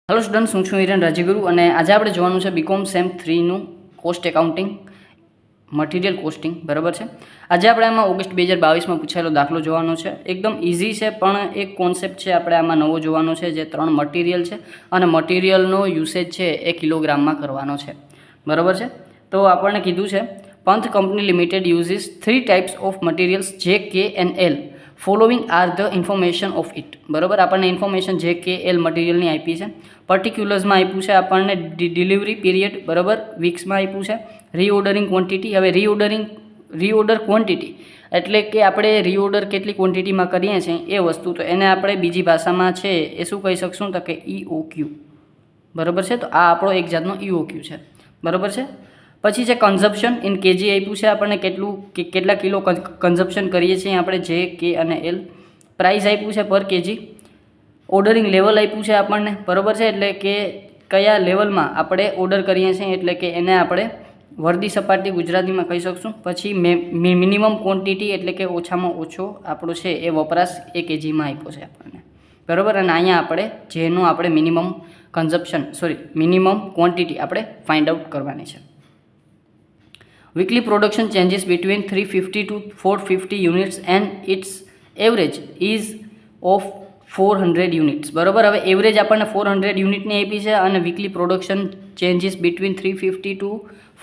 Hello students, हूँ छूँ हिरेन राजीगुरु અને આજે આપણે જોવાનું છે બીકોમ સેમ 3 નું કોસ્ટ એકાઉન્ટિંગ મટીરિયલ કોસ્ટિંગ બરાબર છે। આજે આપણે આમાં ઓગસ્ટ 2022 માં પૂછાયેલો દાખલો જોવાનો છે। એકદમ ઈઝી છે, પણ એક કોન્સેપ્ટ છે આપણે આમાં નવો જોવાનો છે, જે 3 મટીરિયલ છે અને મટીરિયલનો યુસેજ છે એ કિલોગ્રામમાં કરવાનો છે બરાબર છે। તો આપણને કીધું છે પંથ company limited uses 3 types of materials જે કે and L following are the information of it બરાબર। આપણને ઇન્ફોર્મેશન જે કે એલ મટીરિયલની આપી છે, પર્ટિક્યુલર્સમાં આપ્યું છે આપણને ડિલિવરી પીરિયડ બરાબર, વીક્સમાં આપ્યું છે, રીઓર્ડરિંગ ક્વોન્ટિટી। હવે રીઓર્ડર ક્વોન્ટિટી એટલે કે આપણે રીઓર્ડર કેટલી ક્વોન્ટિટીમાં કરીએ છીએ એ વસ્તુ, તો એને આપણે બીજી ભાષામાં છે એ શું કહી શકશું તો કે EOQ બરાબર છે। તો આ આપણો એક જાતનો EOQ છે બરાબર છે। પછી છે કન્ઝપ્શન ઇન કેજી આપ્યું છે આપણને, કેટલા કિલો કન્ઝપ્શન કરીએ છીએ આપણે જે કે અને એલ। પ્રાઇસ આપ્યું છે પર કેજી। ઓર્ડરિંગ લેવલ આપ્યું છે આપણને બરાબર છે, એટલે કે કયા લેવલમાં આપણે ઓર્ડર કરીએ છીએ, એટલે કે એને આપણે વર્દી સપાટી ગુજરાતીમાં કહી શકશું। પછી મિનિમમ ક્વોન્ટિટી એટલે કે ઓછામાં ઓછો આપણો છે એ વપરાશ એ કેજીમાં આપ્યો છે આપણને બરાબર। અને અહીંયા આપણે જેનું આપણે મિનિમમ ક્વોન્ટિટી આપણે ફાઇન્ડ આઉટ કરવાની છે। Weekly production changes between 350 to 450 units and its average is of 400 units બરાબર। હવે એવરેજ આપણને 400 યુનિટની આપી છે અને weekly production changes between 350 to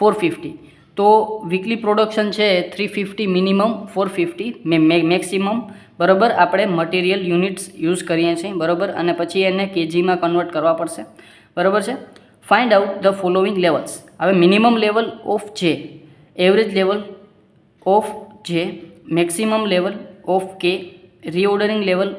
450, તો વીકલી પ્રોડક્શન છે 350 મિનિમમ, 450 મેક્સિમમ બરાબર। આપણે મટીરિયલ યુનિટ્સ યુઝ કરીએ છીએ બરાબર, અને પછી એને કેજીમાં કન્વર્ટ કરવા પડશે બરાબર છે। Find out the following levels. હવે મિનિમમ લેવલ ઓફ જે, એવરેજ લેવલ ઓફ જે, મેક્સિમમ લેવલ ઓફ કે, રીઓર્ડરિંગ લેવલ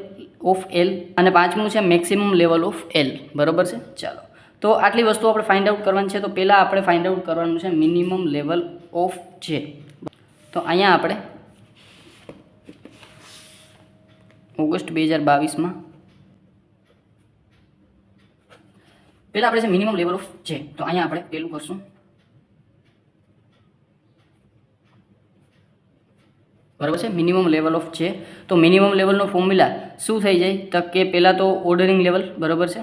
ઓફ એલ, અને પાંચમું છે મેક્સિમમ લેવલ ઓફ એલ બરાબર છે। ચાલો, તો આટલી વસ્તુ આપણે ફાઇન્ડ આઉટ કરવાની છે। તો પહેલાં આપણે ફાઇન્ડ આઉટ કરવાનું છે મિનિમમ લેવલ ઓફ જે। તો અહીંયા આપણે ઓગસ્ટ 2022માં પહેલાં આપણે છે મિનિમમ લેવલ ઓફ જે, તો અહીંયા આપણે પહેલું કરશું બરાબર છે મિનિમમ લેવલ ઓફ જે। તો મિનિમમ લેવલનો ફોર્મ્યુલા શું થઈ જાય તો કે પહેલાં તો ઓર્ડરિંગ લેવલ બરાબર છે,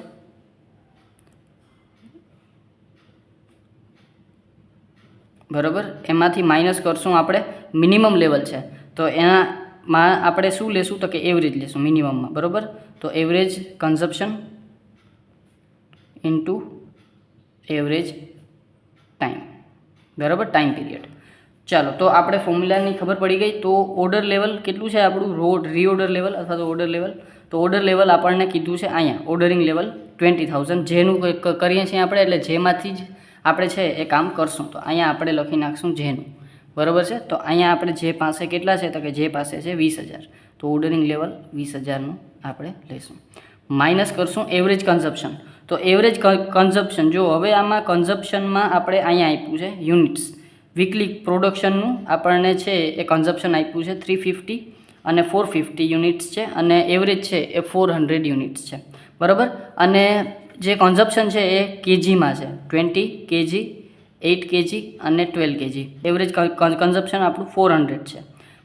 બરાબર, એમાંથી માઇનસ કરશું આપણે મિનિમમ લેવલ છે, તો એનામાં આપણે શું લેશું તો કે એવરેજ લેશું મિનિમમમાં બરાબર। તો average consumption into average time બરાબર, ટાઈમ પીરિયડ। ચાલો, તો આપણે ફોર્મ્યુલાની ખબર પડી ગઈ। તો ઓર્ડર લેવલ કેટલું છે આપણું, રીઓર્ડર લેવલ અથવા તો ઓર્ડર લેવલ, તો ઓર્ડર લેવલ આપણને કીધું છે અહીંયા ઓર્ડરિંગ લેવલ 20,000, જેનું કરીએ છીએ આપણે, એટલે જેમાંથી જ આપણે છે એ કામ કરશું। તો અહીંયા આપણે લખી નાખશું જેનું બરાબર છે। તો અહીંયા આપણે જે પાસે કેટલા છે તો કે જે પાસે છે 20,000, તો ઓર્ડરિંગ લેવલ 20,000નું આપણે લઈશું, માઇનસ કરશું એવરેજ કન્ઝપ્શન। તો એવરેજ કન્ઝપ્શન જો હવે આમાં કન્ઝપ્શનમાં આપણે અહીંયા આપ્યું છે યુનિટ્સ, વીકલી પ્રોડક્શનનું આપણને છે એ કન્ઝપ્શન આપ્યું છે 350 અને 450 યુનિટ્સ છે, અને એવરેજ છે એ 400 યુનિટ્સ છે બરાબર। અને જે કન્ઝપ્શન છે એ કેજીમાં છે, 20 કેજી, 8 કેજી અને 12 કેજી। એવરેજ કન્ઝપ્શન આપણું 400 છે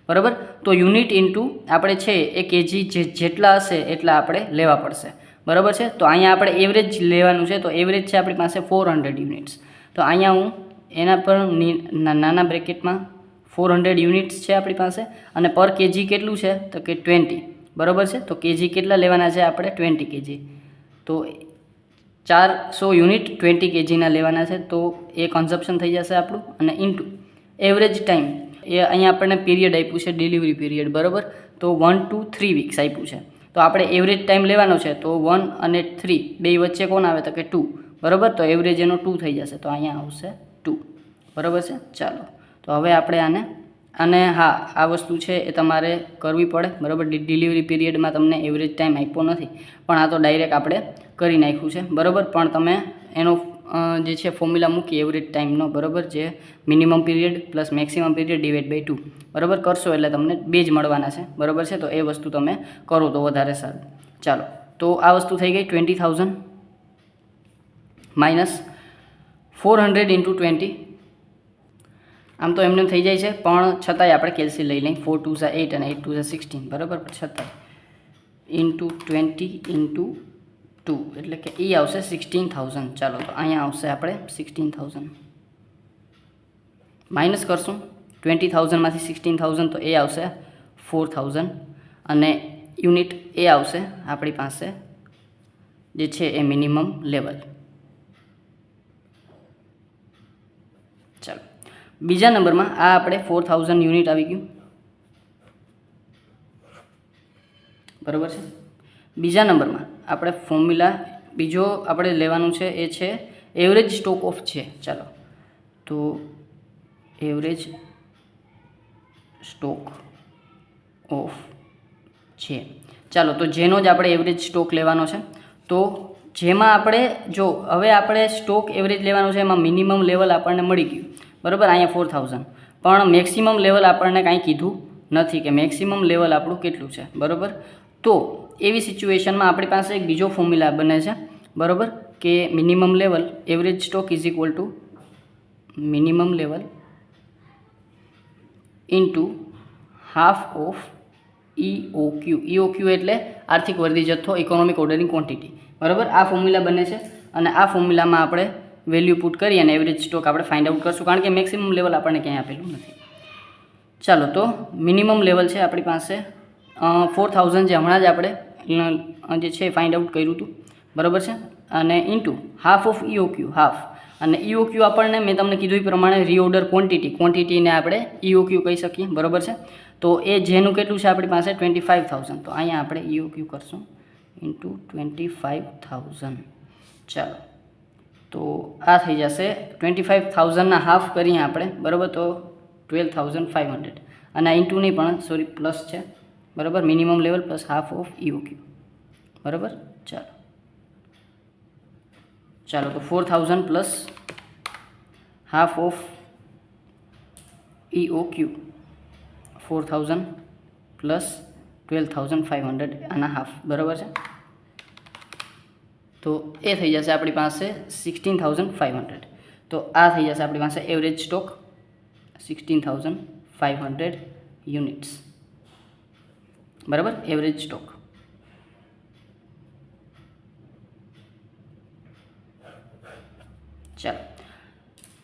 બરાબર। તો યુનિટ ઇન્ટુ આપણે છે એ કેજી જેટલા હશે એટલા આપણે લેવા પડશે બરાબર છે। તો અહીંયા આપણે એવરેજ લેવાનું છે, તો એવરેજ છે આપણી પાસે 400 યુનિટ્સ। તો અહીંયા હું એના પર નાના બ્રેકેટમાં 400 યુનિટ્સ છે આપણી પાસે, અને પર કેજી કેટલું છે તો કે 20 બરાબર છે। તો કેજી કેટલા લેવાના છે આપણે 20 કેજી, તો 400 યુનિટ 20 કેજીના લેવાના છે, તો એ કન્ઝપ્શન થઈ જશે આપણું। અને ઇન્ટુ એવરેજ ટાઈમ, એ અહીંયા આપણને પીરિયડ આપ્યું છે ડિલિવરી પીરિયડ બરાબર, તો 1 to 3 વીક્સ આપ્યું છે। તો આપણે એવરેજ ટાઈમ લેવાનો છે, તો 1 અને 3 બે વચ્ચે કોણ આવે તો કે 2 બરાબર, તો એવરેજ એનો 2 થઈ જશે, તો અહીંયા આવશે 2 બરાબર છે। ચાલો, તો હવે આપણે અને હા, આ વસ્તુ છે એ તમારે કરવી પડે બરાબર। ડિલિવરી પીરિયડમાં તમને એવરેજ ટાઈમ આપ્યો નથી, પણ આ તો ડાયરેક્ટ આપણે કરી નાખ્યું છે બરાબર। પણ તમે એનો જે છે ફોર્મ્યુલા મૂકી એવરેજ ટાઈમનો બરાબર, જે minimum period plus maximum period divide by 2 બરાબર કરશો એટલે તમને 2 જ મળવાના છે બરાબર છે। તો એ વસ્તુ તમે કરો તો વધારે સારું। ચાલો, તો આ વસ્તુ થઈ ગઈ 20,000 માઇનસ 400 ઇન્ટુ 20, આમ તો એમને થઈ જાય છે, પણ છતાંય આપણે કેલ્સી લઈ લઈએ, 4 2 8 અને 8 2 16 બરાબર, છતાંય ઇન્ટુ 20 ઇન્ટુ 2 એટલે કે એ આવશે 16,000. ચાલો તો અહીંયા આવશે આપણે 16,000 માઇનસ કરશું 20,000માંથી 16,000 તો એ આવશે 4,000 અને યુનિટ એ આવશે આપણી પાસે જે છે એ મિનિમમ લેવલ. ચાલો બીજા નંબરમાં આ આપણે 4,000 યુનિટ આવી ગયું, બરાબર છે. બીજા નંબરમાં આપણે ફોર્મ્યુલા બીજો આપણે લેવાનું છે એ છે એવરેજ સ્ટોક ઓફ છે. ચાલો તો એવરેજ સ્ટોક ઓફ છે. ચાલો તો જેનો જ આપણે એવરેજ સ્ટોક લેવાનો છે. તો જેમાં આપણે જો હવે આપણે સ્ટોક એવરેજ લેવાનો છે એમાં મિનિમમ લેવલ આપણને મળી ગયું, બરાબર, અહીંયા 4,000, પણ મેક્સિમમ લેવલ આપણને કાંઈ કીધું નથી કે મેક્સિમમ લેવલ આપણું કેટલું છે, બરાબર. તો એવી સિચ્યુએશનમાં આપણી પાસે એક બીજો ફોર્મ્યુલા બને છે, બરાબર, કે minimum level average stock is equal to minimum level into half of EOQ. EOQ એટલે આર્થિક વર્ધી જથ્થો, ઇકોનોમિક ઓર્ડરિંગ ક્વોન્ટિટી, બરાબર. આ ફોર્મ્યુલા બને છે અને આ ફોર્મ્યુલામાં આપણે વેલ્યુ પુટ કરી અને એવરેજ સ્ટોક આપણે ફાઇન્ડ આઉટ કરશું, કારણ કે મેક્સિમમ લેવલ આપણને ક્યાંય આપેલું નથી. ચાલો તો મિનિમમ લેવલ છે આપણી પાસે 4,000 જે હમણાં જ આપણે જે છે ફાઇન્ડ આઉટ કર્યું હતું, બરાબર છે, અને into half of EOQ, half, અને EOQ આપણને મેં તમને કીધું એ પ્રમાણે રીઓર્ડર ક્વોન્ટિટીને આપણે EOQ કહી શકીએ, બરાબર છે. તો એ જેનું કેટલું છે આપણી પાસે 25,000, તો અહીંયા આપણે EOQ કરશું ઇન્ટુ 25,000. ચાલો તો આ થઈ જશે 25,000ના હાફ કરીએ આપણે, બરાબર, તો 12,500, અને આ ઇન્ટુ નહીં પણ સોરી પ્લસ છે, બરાબર, minimum level plus half of EOQ, બરાબર. ચાલો તો 4,000 plus half of EOQ, 4,000 plus 12,500 આના હાફ, બરાબર છે. તો એ થઈ જશે આપણી પાસે 16,500. તો આ થઈ જશે આપણી પાસે એવરેજ સ્ટોક 16,500 યુનિટ્સ, બરાબર, એવરેજ સ્ટોક. ચાલો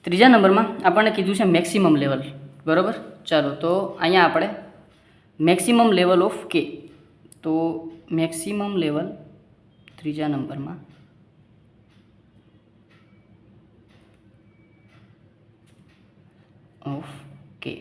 ત્રીજા નંબરમાં આપણને કીધું છે મેક્સિમમ લેવલ, બરાબર. ચાલો તો અહીંયા આપણે મેક્સિમમ લેવલ ઓફ કે, તો મેક્સિમમ લેવલ ત્રીજા નંબરમાં ઓફ કે.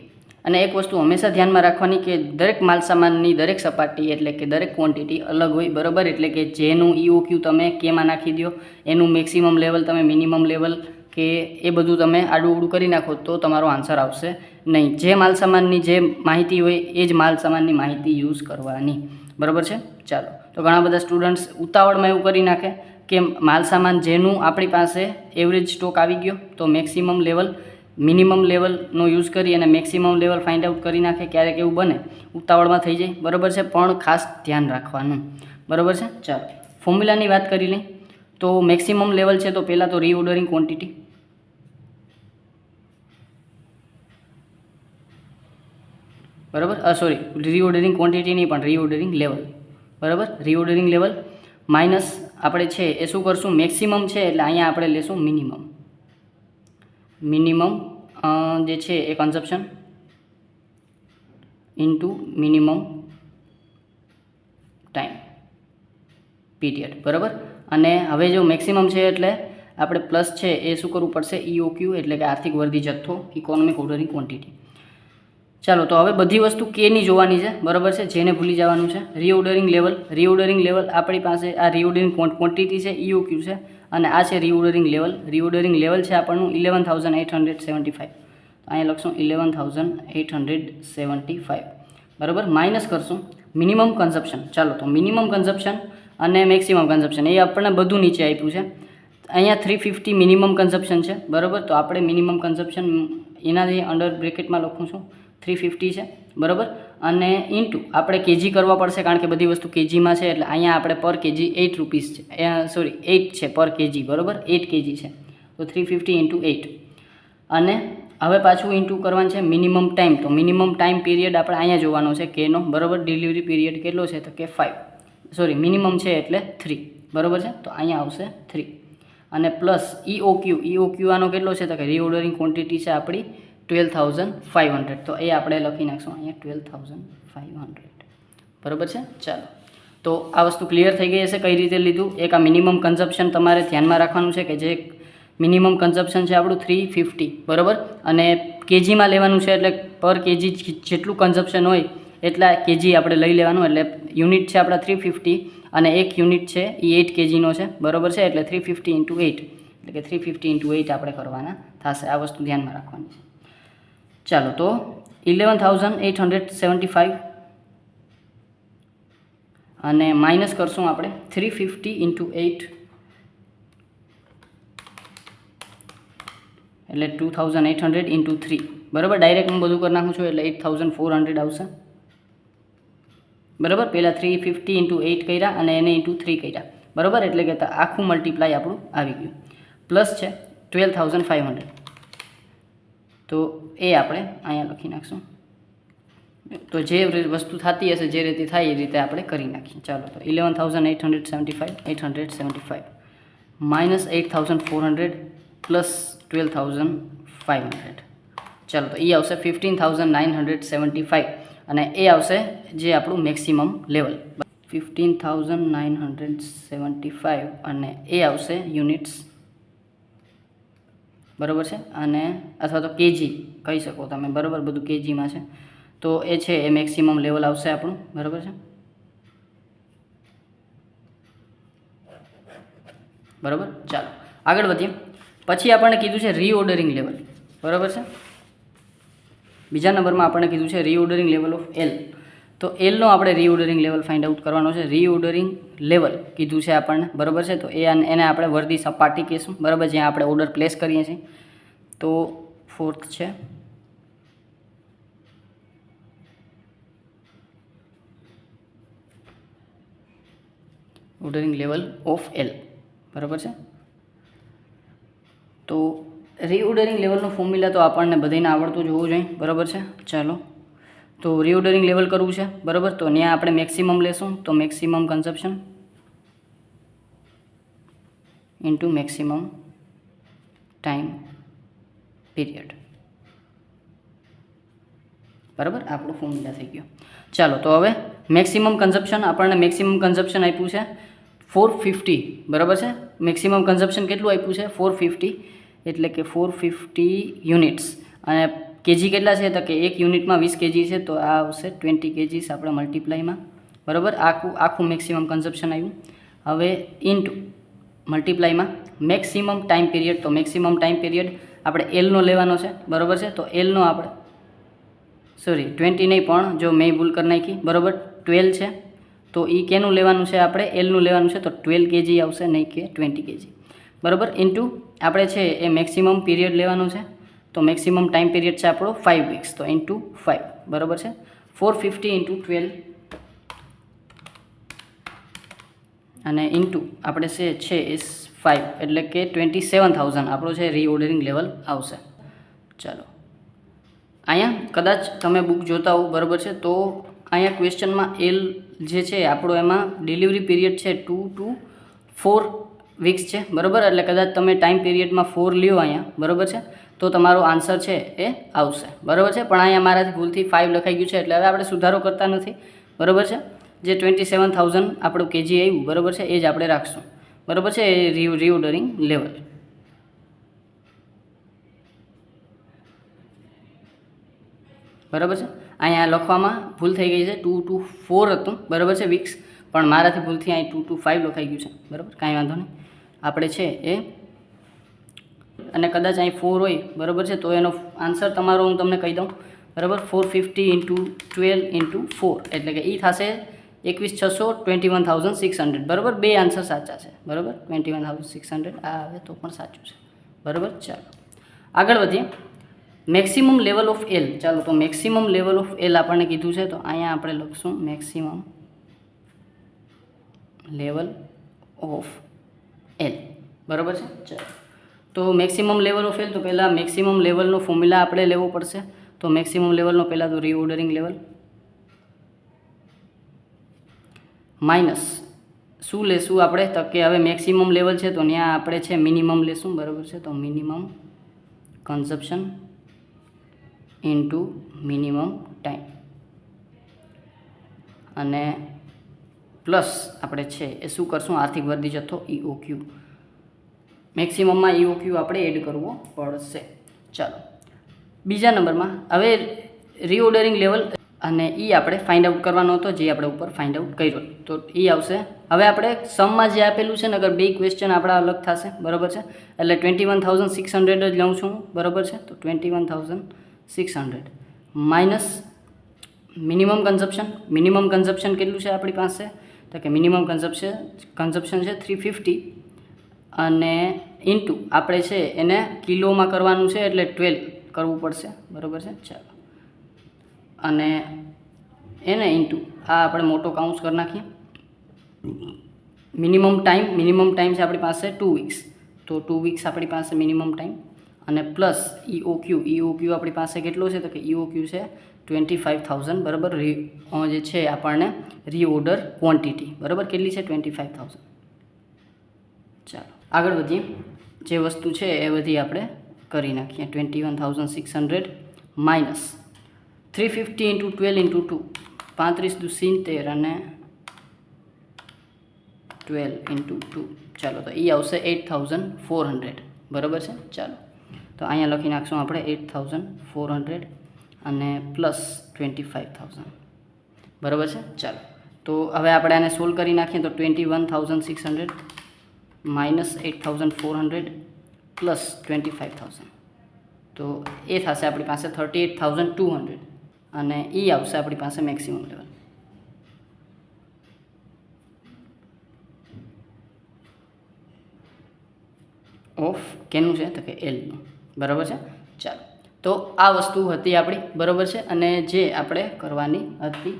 અને એક વસ્તુ હંમેશા ધ્યાનમાં રાખવાની કે દરેક માલસામાનની દરેક સપાટી એટલે કે દરેક ક્વોન્ટિટી અલગ હોય, બરાબર. એટલે કે જેનું EOQ તમે કેમાં નાખી દો, એનું મેક્સિમમ લેવલ તમે મિનિમમ લેવલ કે એ બધું તમે આડું ઉડું કરી નાખો તો તમારો આન્સર આવશે નહીં. જે માલસામાનની જે માહિતી હોય એ જ માલસામાનની માહિતી યુઝ કરવાની, બરાબર છે. ચાલો તો ઘણા બધા સ્ટુડન્ટ્સ ઉતાવળમાં એવું કરી નાખે કે માલસામાન જેનું આપણી પાસે એવરેજ સ્ટોક આવી ગયો તો મેક્સિમમ લેવલ મિનિમમ લેવલનો યુઝ કરી અને મેક્સિમમ લેવલ ફાઇન્ડ આઉટ કરી નાખે. ક્યારેક એવું બને, ઉતાવળમાં થઈ જાય, બરાબર છે, પણ ખાસ ધ્યાન રાખવાનું, બરાબર છે. ચાલો ફોર્મ્યુલાની વાત કરી લઈએ. તો મેક્સિમમ લેવલ છે તો પહેલાં તો રીઓર્ડરિંગ ક્વોન્ટિટી, બરાબર, સોરી રીઓર્ડરિંગ ક્વોન્ટિટી નહીં પણ રીઓર્ડરિંગ લેવલ, બરાબર. રીઓર્ડરિંગ લેવલ માઇનસ આપણે છે એ શું કરશું, મેક્સિમમ છે એટલે અહીંયા આપણે લેશું મિનિમમ જે છે એ consumption into minimum time period, બરાબર. અને હવે જો મેક્સિમમ છે એટલે આપણે પ્લસ છે એ શું કરવું પડશે, EOQ એટલે કે આર્થિક વર્ધી જથ્થો, ઇકોનોમિક ઓર્ડરિંગ ક્વોન્ટિટી. ચાલો તો હવે બધી વસ્તુ કેની જોવાની છે, બરાબર છે, જેને ભૂલી જવાનું છે. રીઓર્ડરિંગ લેવલ આપણી પાસે આ રીઓર્ડરિંગ ક્વોન્ટિટી છે, EOQ છે, અને આ છે રીઓર્ડરિંગ લેવલ. રીઓર્ડરિંગ લેવલ છે આપણનું 11,875, અહીંયા લખશું 11,875, બરાબર. માઇનસ કરશું મિનિમમ કન્ઝપ્શન. ચાલો તો મિનિમમ કન્ઝપ્શન અને મેક્સિમમ કન્ઝપ્શન એ આપણને બધું નીચે આપ્યું છે. અહીંયા 350 મિનિમમ કન્ઝપ્શન છે, બરાબર. તો આપણે મિનિમમ કન્ઝપ્શન એનાથી અંડર બ્રેકેટમાં લખું છું 350 છે, બરાબર. અને ઇન્ટુ આપણે કેજી કરવા પડશે કારણ કે બધી વસ્તુ કેજીમાં છે એટલે અહીંયા આપણે પર કેજી 8 રૂપીસ છે, સોરી 8 છે પર કેજી, બરાબર, 8 કેજી છે. તો 350 ઇન્ટુ 8. અને હવે પાછું ઇન્ટુ કરવાનું છે મિનિમમ ટાઈમ. તો મિનિમમ ટાઈમ પીરિયડ આપણે અહીંયા જોવાનો છે કેનો, બરાબર. ડિલિવરી પીરિયડ કેટલો છે તો કે 5, સોરી મિનિમમ છે એટલે 3, બરાબર છે. તો અહીંયા આવશે 3 અને પ્લસ EOQ આનો કેટલો છે તો કે રીઓર્ડરિંગ ક્વોન્ટિટી છે આપણી 12,500. તો એ આપણે લખી નાખશું અહીંયા 12,500. બરાબર છે. ચાલો, તો આ વસ્તુ ક્લિયર થઈ ગઈ હશે કઈ રીતે લીધું. એક આ મિનિમમ કન્ઝપ્શન તમારે ધ્યાનમાં રાખવાનું છે કે જે મિનિમમ કન્ઝપ્શન છે આપણું 350, બરાબર, અને કેજીમાં લેવાનું છે એટલે પર કેજી જેટલું કન્ઝપ્શન હોય એટલા કેજી આપણે લઈ લેવાનું. એટલે યુનિટ છે આપણા 350 અને એક યુનિટ છે એ 8 કેજીનો છે, બરાબર છે. એટલે 350 × 8 એટલે કે 350 × 8 આપણે કરવાના થશે. આ વસ્તુ ધ્યાનમાં રાખવાની છે. ચાલો, તો 11,875 અને માઇનસ કરશું આપણે 350 × 8 એટલે 2,800 × 3, બરાબર. ડાયરેક્ટ હું બધું કરી નાખું છું એટલે 8,400 આવશે, બરાબર. પહેલાં 350 × 8 કર્યા અને એને × 3 કર્યા, બરાબર. એટલે કે આખું મલ્ટીપ્લાય આપણું આવી ગયું. પ્લસ છે 12,500, તો એ આપણે અહીંયા લખી નાખશું. તો જે વસ્તુ થતી હશે જે રીતે થાય એ રીતે આપણે કરી નાખીએ. ચાલો, તો 11,875 માઇનસ 8,400 પ્લસ 12,500. ચાલો, તો એ આવશે 15,975 અને એ આવશે જે આપણું મેક્સિમમ લેવલ 15,975 અને એ આવશે યુનિટ્સ, બરાબર છે. અને અથવા તો કેજી કહી શકો તમે, બરાબર, બધું કેજીમાં છે. તો એ છે એ મેક્સિમમ લેવલ આવશે આપણું, બરાબર છે. બરાબર. ચાલો, આગળ વધીએ. પછી આપણને કીધું છે રીઓર્ડરિંગ લેવલ, બરાબર છે. બીજા નંબરમાં આપણને કીધું છે રીઓર્ડરિંગ લેવલ ઓફ એલ. તો એલનો આપણે રીઓર્ડરિંગ લેવલ ફાઇન્ડ આઉટ કરવાનો છે. રીઓર્ડરિંગ લેવલ કીધું છે આપણને, બરાબર છે. તો એને આપણે વર્દી સપાટી કહીશું, બરાબર, જ્યાં આપણે ઓર્ડર પ્લેસ કરીએ છીએ. તો 4th છે ઓર્ડરિંગ લેવલ ઓફ એલ, બરાબર છે. તો રીઓર્ડરિંગ લેવલનો ફોર્મ્યુલા તો આપણને બધાને આવડતું જ હોવું જોઈએ, બરાબર છે. ચાલો, તો રીઓર્ડરિંગ લેવલ કરવું છે, બરાબર. તો ત્યાં આપણે મેક્સિમમ લેશું, તો maximum consumption into maximum time period, બરાબર. આપણું ફોર્મ્યુલા થઈ ગયો. ચાલો, તો હવે મેક્સિમમ કન્ઝપ્શન આપણને મેક્સિમમ કન્ઝપ્શન આપ્યું છે 450, બરાબર છે. મેક્સિમમ કન્ઝપ્શન કેટલું આપ્યું છે 450, એટલે કે 450 યુનિટ્સ. અને કેજી કેટલા છે તો કે એક યુનિટમાં 20 કેજી છે, તો આ આવશે 20 કેજીસ આપણે મલ્ટીપ્લાયમાં, બરાબર. આખું મેક્સિમમ કન્ઝપ્શન આવ્યું. હવે ઇન્ટુ મલ્ટીપ્લાયમાં મેક્સિમમ ટાઈમ પીરિયડ. તો મેક્સિમમ ટાઈમ પીરિયડ આપણે એલનો લેવાનો છે, બરાબર છે. તો એલનો આપણે 20 નહીં, પણ જો મેં ભૂલ કરી નાખી, બરાબર, 12 છે. તો એ કેનું લેવાનું છે આપણે એલનું લેવાનું છે. તો 12 કેજી આવશે, નહીં કે 20 કેજી, બરાબર. ઇન્ટુ આપણે છે એ મેક્સિમમ પીરિયડ લેવાનું છે. તો મેક્સિમમ ટાઈમ પીરિયડ છે આપણો 5 વીક્સ, તો ઇન્ટુ 5, બરાબર છે. 450 × 12 અને ઇન્ટુ આપણે છે એ 5 એટલે કે 27,000 આપણો છે રીઓર્ડરિંગ લેવલ આવશે. ચાલો, અહીંયા કદાચ તમે બુક જોતા હો, બરાબર છે. તો અહીંયા ક્વેશ્ચનમાં એલ જે છે આપણો એમાં ડિલિવરી પીરિયડ છે 2 to 4 વીક્સ છે, બરાબર. એટલે કદાચ તમે ટાઈમ પીરિયડમાં 4 લ્યો અહીંયા, બરાબર છે, તો તમારો આન્સર છે એ આવશે, બરાબર છે. પણ અહીંયા મારાથી ભૂલથી 5 લખાઈ ગયું છે, એટલે હવે આપણે સુધારો કરતા નથી, બરાબર છે. જે 27,000 આપણું કેજી આવ્યું, બરાબર છે, એ જ આપણે રાખશું, બરાબર છે. એ રીઓર્ડરિંગ લેવલ, બરાબર છે. અહીંયા લખવામાં ભૂલ થઈ ગઈ છે, 2 to 4 હતું, બરાબર છે, વીક્સ, પણ મારાથી ભૂલથી અહીં 2 to 5 લખાઈ ગયું છે, બરાબર. કાંઈ વાંધો નહીં, આપણે છે એ અને કદાચ અહીં 4 હોય, બરાબર છે, તો એનો આન્સર તમારો હું તમને કહી દઉં, બરાબર. 450 × 12 × 4 એટલે કે એ થશે 21,600 21,600, બરાબર. બે આન્સર સાચા છે, બરાબર. 21,600 આ આવે તો પણ સાચું છે, બરાબર. ચાલો, આગળ વધીએ. Maximum level of L. ચાલો, તો મેક્સિમમ લેવલ ઓફ એલ આપણને કીધું છે, તો અહીંયા આપણે લખશું મેક્સિમમ લેવલ ઓફ એલ, બરાબર છે. ચાલો, તો મેક્સિમમ લેવલ ઓફ એલ, તો પહેલાં મેક્સિમમ લેવલનો ફોર્મ્યુલા આપણે લેવો પડશે. તો મેક્સિમમ લેવલનો પહેલાં તો રીઓર્ડરિંગ લેવલ માઇનસ શું લેશું આપણે? તો કે હવે મેક્સિમમ લેવલ છે તો ત્યાં આપણે છે મિનિમમ લેશું, બરાબર છે. તો minimum consumption into minimum time, અને પ્લસ આપણે છે એ શું કરશું? આર્થિક વર્દી જથ્થો EOQ, મેક્સિમમમાં EOQ આપણે એડ કરવો પડશે. ચાલો બીજા નંબરમાં હવે રીઓર્ડરિંગ લેવલ, અને એ આપણે ફાઇન્ડ આઉટ કરવાનો હતો, જે આપણે ઉપર ફાઇન્ડ આઉટ કર્યો. તો એ આવશે. હવે આપણે સમમાં જે આપેલું છે ને, અગર બે ક્વેશ્ચન આપણા અલગ થશે, બરાબર છે. એટલે 21,600 જ લઉં છું, બરાબર છે. તો 21,600 માઇનસ મિનિમમ કન્ઝપ્શન કેટલું છે આપણી પાસે? તો કે મિનિમમ કન્ઝપ્શન છે 350, અને ઇન્ટુ આપણે છે એને કિલોમાં કરવાનું છે, એટલે 12 કરવું પડશે, બરાબર છે. ચાલો, અને એને ઇન્ટુ આ આપણે મોટો કાઉન્સ કરી નાખીએ. મિનિમમ ટાઈમ છે આપણી પાસે 2 વીક્સ, તો 2 વીક્સ આપણી પાસે મિનિમમ ટાઈમ, અને પ્લસ EOQ આપણી પાસે કેટલો છે? તો કે EOQ છે 25,000, બરાબર. જે છે આપણને રીઓર્ડર ક્વોન્ટિટી, બરાબર, કેટલી છે? 25,000. ચાલો આગળ વધીએ. જે વસ્તુ છે એ બધી આપણે કરી નાખીએ. 21,600 માઇનસ 350 ઇન્ટુ 12 ઇન્ટુ 2, 35 દુ 70, અને 12 ઇન્ટુ 2. ચાલો, તો એ આવશે 8,400, બરાબર છે. ચાલો, તો અહીંયા લખી નાખશું આપણે 8,400 અને પ્લસ 25,000, બરાબર છે. ચાલો, તો હવે આપણે આને સોલ્વ કરી નાખીએ. તો 21,600 માઇનસ 8,400 પ્લસ 25,000, તો એ થશે આપણી પાસે 38,200, અને એ આવશે આપણી પાસે મેક્સિમમ લેવલ. ઓફ કેનું છે? તો કે એલનું, બરાબર છે. ચાલો, તો આ વસ્તુ હતી આપણી, બરાબર છે. અને જે આપણે કરવાની હતી,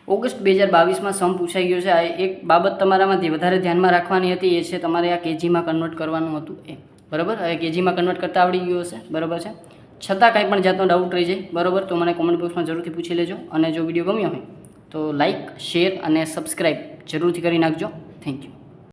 ઓગસ્ટ 2022માં સમ પૂછાઈ ગયો છે. આ એક બાબત તમારામાંથી વધારે ધ્યાનમાં રાખવાની હતી, એ છે તમારે આ કેજીમાં કન્વર્ટ કરવાનું હતું એ, બરાબર. હવે કેજીમાં કન્વર્ટ કરતાં આવડી ગયું હશે, બરાબર છે. છતાં કંઈ પણ જાતનો ડાઉટ રહી જાય, બરાબર, તો મને કોમેન્ટ બોક્સમાં જરૂરથી પૂછી લેજો. અને જો વિડીયો ગમ્યો હોય તો લાઇક, શેર અને સબસ્ક્રાઈબ જરૂરથી કરી નાખજો. Thank you.